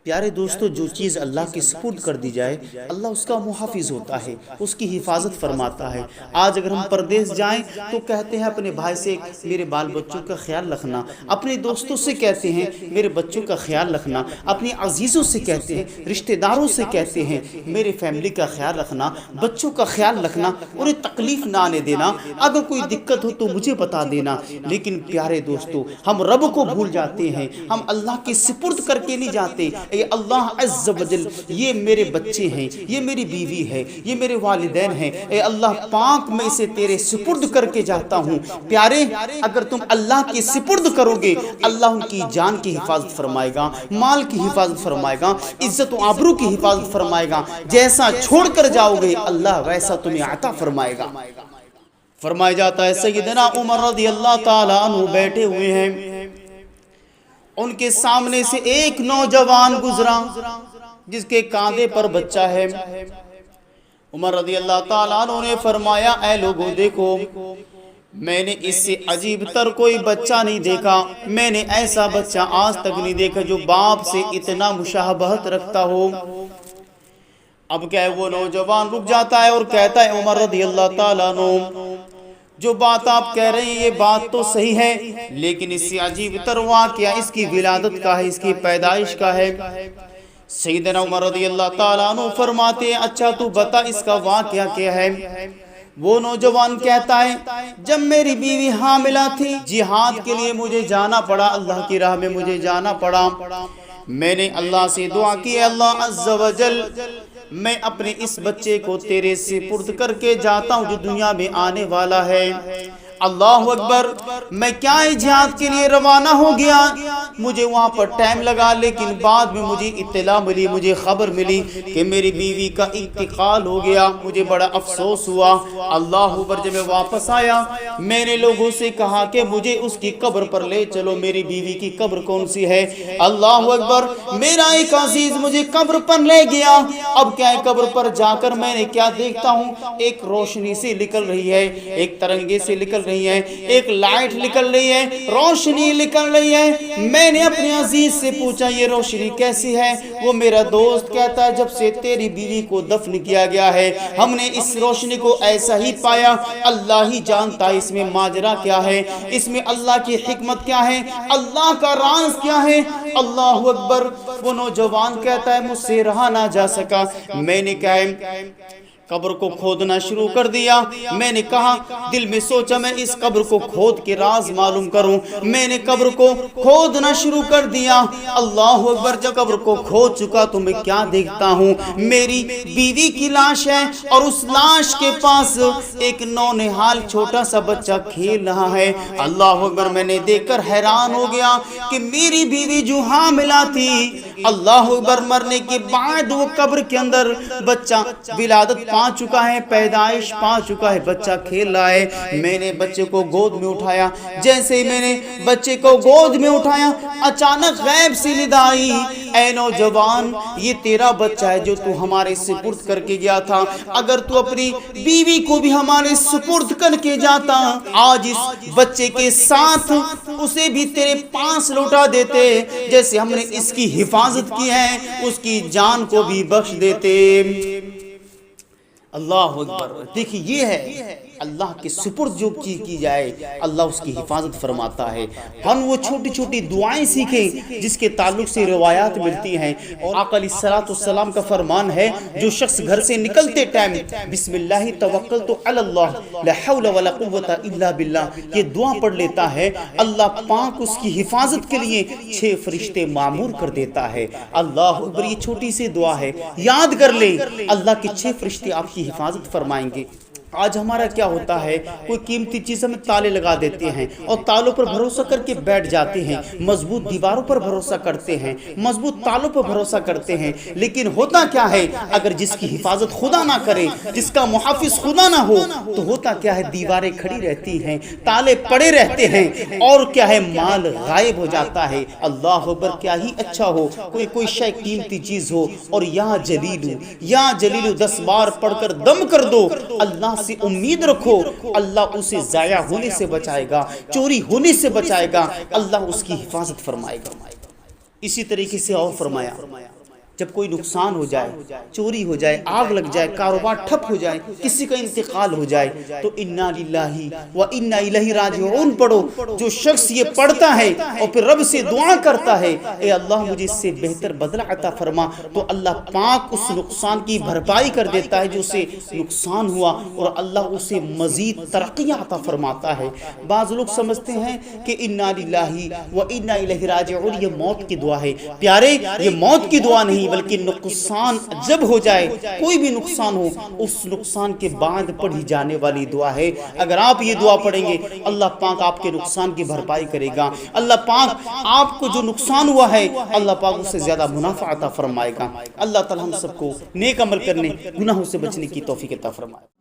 پیارے دوستو، جو چیز اللہ کے سپرد کر دی جائے اللہ اس کا محافظ ہوتا ہے، اس کی حفاظت فرماتا ہے۔ آج اگر ہم پردیس جائیں تو کہتے ہیں اپنے بھائی سے میرے بال بچوں کا خیال رکھنا، اپنے دوستوں سے کہتے ہیں میرے بچوں کا خیال رکھنا، اپنی عزیزوں سے کہتے ہیں، رشتہ داروں سے کہتے ہیں میرے فیملی کا خیال رکھنا، بچوں کا خیال رکھنا، انہیں تکلیف نہ آنے دینا، اگر کوئی دقت ہو تو مجھے بتا دینا۔ لیکن پیارے دوستو، ہم رب کو بھول جاتے ہیں، ہم اللہ کے سپرد کر کے نہیں جاتے۔ اے اللہ عز و جل، یہ میرے بچے ہیں، یہ میری بیوی ہے، یہ میرے والدین ہیں، اے اللہ پاک میں اسے تیرے سپرد کر کے جاتا ہوں۔ پیارے، اگر تم اللہ کے سپرد کرو گے اللہ ان کی جان کی حفاظت فرمائے گا، مال کی حفاظت فرمائے گا، عزت و آبرو کی حفاظت فرمائے گا۔ جیسا چھوڑ کر جاؤ گے اللہ ویسا تمہیں عطا فرمائے گا۔ فرمایا جاتا ہے سیدنا عمر رضی اللہ تعالیٰ عنہ بیٹھے ہوئے ہیں، ان کے سامنے سے ایک نوجوان گزرا جس کے کاندھے پر بچہ ہے۔ عمر رضی اللہ تعالیٰ عنہ نے فرمایا اے لوگوں دیکھو، میں نے اس سے عجیب تر کوئی بچہ نہیں دیکھا، میں نے ایسا بچہ آج تک نہیں دیکھا جو باپ سے اتنا مشابہت رکھتا ہو۔ اب کیا ہے، وہ نوجوان رک جاتا ہے اور کہتا ہے عمر رضی اللہ تعالیٰ عنہ، جو بات آپ کہہ رہے ہیں یہ بات تو صحیح ہے، لیکن اس سے عجیب تر واقعہ اس کی ولادت کا ہے، اس کی پیدائش کا ہے۔ سیدنا عمر رضی اللہ تعالیٰ عنہ فرماتے ہیں اچھا تو بتا اس کا واقعہ کیا ہے۔ وہ نوجوان کہتا ہے جب میری بیوی حاملہ تھی، جہاد کے لیے مجھے جانا پڑا، اللہ کی راہ میں مجھے جانا پڑا، میں نے اللہ سے دعا کی اللہ عز و جل میں اپنے اس بچے کو تیرے سپرد کر کے جاتا ہوں جو دنیا میں آنے والا ہے۔ اللہ اکبر، میں کیا جہاد کے لیے روانہ ہو گیا، مجھے وہاں پر ٹائم لگا، لیکن بعد میں مجھے اطلاع ملی، مجھے خبر ملی کہ میری بیوی کا انتقال ہو گیا، مجھے بڑا افسوس ہوا۔ اللہ اکبر، جب میں واپس آیا میں نے لوگوں سے کہا کہ مجھے اس کی قبر پر لے چلو، میری بیوی کی قبر کون سی ہے؟ اللہ اکبر، میرا ایک عزیز مجھے قبر پر لے گیا۔ اب کیا ہے، قبر پر جا کر میں نے کیا دیکھتا ہوں، ایک روشنی سے نکل رہی ہے، ایک ترنگے سے نکل رہی ہے، ایک لائٹ نکل رہی ہے، روشنی نکل رہی ہے۔ میں نے اپنے عزیز سے پوچھا یہ روشنی کیسی ہے؟ وہ میرا دوست کہتا ہے جب سے تیری بیوی کو دفن کیا گیا ہے ہم نے اس روشنی کو ایسا ہی پایا، اللہ ہی جانتا ہے اس میں ماجرا کیا ہے، اس میں اللہ کی حکمت کیا ہے، اللہ کا راز کیا ہے۔ اللہ اکبر، وہ نوجوان کہتا ہے مجھ سے رہا نہ جا سکا، میں نے کہا قبر کو کھودنا شروع کر دیا۔ میں نے کہا دل میں سوچا میں اس قبر کو کھود کے راز معلوم کروں، میں نے قبر کو کھودنا شروع کر دیا۔ اللہ اکبر، جب قبر کو کھود چکا تو میں کیا دیکھتا ہوں، میری بیوی کی لاش ہے اور اس لاش کے پاس ایک نونہال چھوٹا سا بچہ کھیل رہا ہے۔ اللہ اکبر، میں نے دیکھ کر حیران ہو گیا کہ میری بیوی جو حاملہ تھی، اللہ اکبر، مرنے کے بعد وہ قبر کے اندر بچہ ولادت پا چکا ہے، پیدائش پا چکا ہے، بچہ کھیل رہا ہے۔ میں نے بچے کو گود میں اٹھایا، جیسے ہی میں نے بچے کو گود میں اٹھایا اچانک غیب سے ندا آئی، اے نوجوان یہ تیرا بچہ ہے جو تو ہمارے سپرد کر کے گیا تھا، اگر تو اپنی بیوی کو بھی ہمارے سپرد کر کے جاتا آج اس بچے کے ساتھ اسے بھی تیرے پاس لوٹا دیتے، جیسے ہم نے اس کی حفاظت کی ہے اس کی جان کو بھی بخش دیتے۔ اللہ اکبر، دیکھیں یہ ہے اللہ کے سپرد جو چیز کی جائے اللہ اس کی حفاظت فرماتا ہے۔ ہم وہ چھوٹی چھوٹی دعائیں سیکھیں جس کے تعلق سے روایات ملتی ہیں، اور آقا علیہ السلام کا فرمان ہے جو شخص گھر سے نکلتے ٹائم بسم اللہ توکلت علی اللہ لا حول ولا قوت الا باللہ یہ دعا پڑھ لیتا ہے، اللہ پاک اس کی حفاظت کے لیے 6 فرشتے معمور کر دیتا ہے۔ اللہ اکبر، یہ چھوٹی سی دعا ہے، یاد کر لیں اللہ کے 6 فرشتے آپ کی حفاظت فرمائیں گے۔ آج ہمارا کیا ہوتا ہے، کوئی قیمتی چیز ہمیں تالے لگا دیتے ہیں اور تالوں پر بھروسہ کر کے بیٹھ جاتے ہیں، مضبوط دیواروں پر بھروسہ کرتے ہیں، مضبوط تالوں پر بھروسہ کرتے ہیں، لیکن ہوتا کیا ہے اگر جس کی حفاظت خدا نہ کرے، جس کا محافظ خدا نہ ہو تو ہوتا کیا ہے، دیواریں کھڑی رہتی ہیں، تالے پڑے رہتے ہیں اور کیا ہے مال غائب ہو جاتا ہے۔ اللہ اکبر، کیا ہی اچھا ہو کوئی شے قیمتی چیز ہو اور یا جلیلو 10 بار پڑھ کر دم کر دو، اللہ سے امید رکھو اللہ اسے ضائع ہونے سے بچائے گا، چوری ہونے سے بچائے گا، اللہ اس کی حفاظت فرمائے گا۔ اسی طریقے سے اور فرمایا جب کوئی نقصان ہو جائے، چوری ہو جائے، آگ لگ جائے، کاروبار ٹھپ ہو جائے، کسی کا انتقال ہو جائے تو انا للہ و انا الیہ راجعون پڑھو۔ جو شخص یہ پڑھتا ہے اور پھر رب سے دعا کرتا ہے اے اللہ مجھے اس سے بہتر بدلہ عطا فرما، تو اللہ پاک اس نقصان کی بھرپائی کر دیتا ہے جو اسے نقصان ہوا، اور اللہ اسے مزید ترقیاں عطا فرماتا ہے۔ بعض لوگ سمجھتے ہیں کہ انا للہ و انا الیہ راجعون یہ موت کی دعا ہے۔ پیارے یہ موت کی دعا نہیں بلکہ نقصان جب ہو جائے، کوئی بھی نقصان ہو، اس نقصان کے بعد پڑھی جانے والی دعا ہے۔ اگر آپ یہ دعا پڑھیں گے اللہ پاک آپ کے نقصان کی بھرپائی کرے گا، اللہ پاک آپ کو جو نقصان ہوا ہے اللہ پاک اس سے زیادہ منافع عطا فرمائے گا۔ اللہ تعالی ہم سب کو نیک عمل کرنے، گناہوں سے بچنے کی توفیق عطا فرمائے۔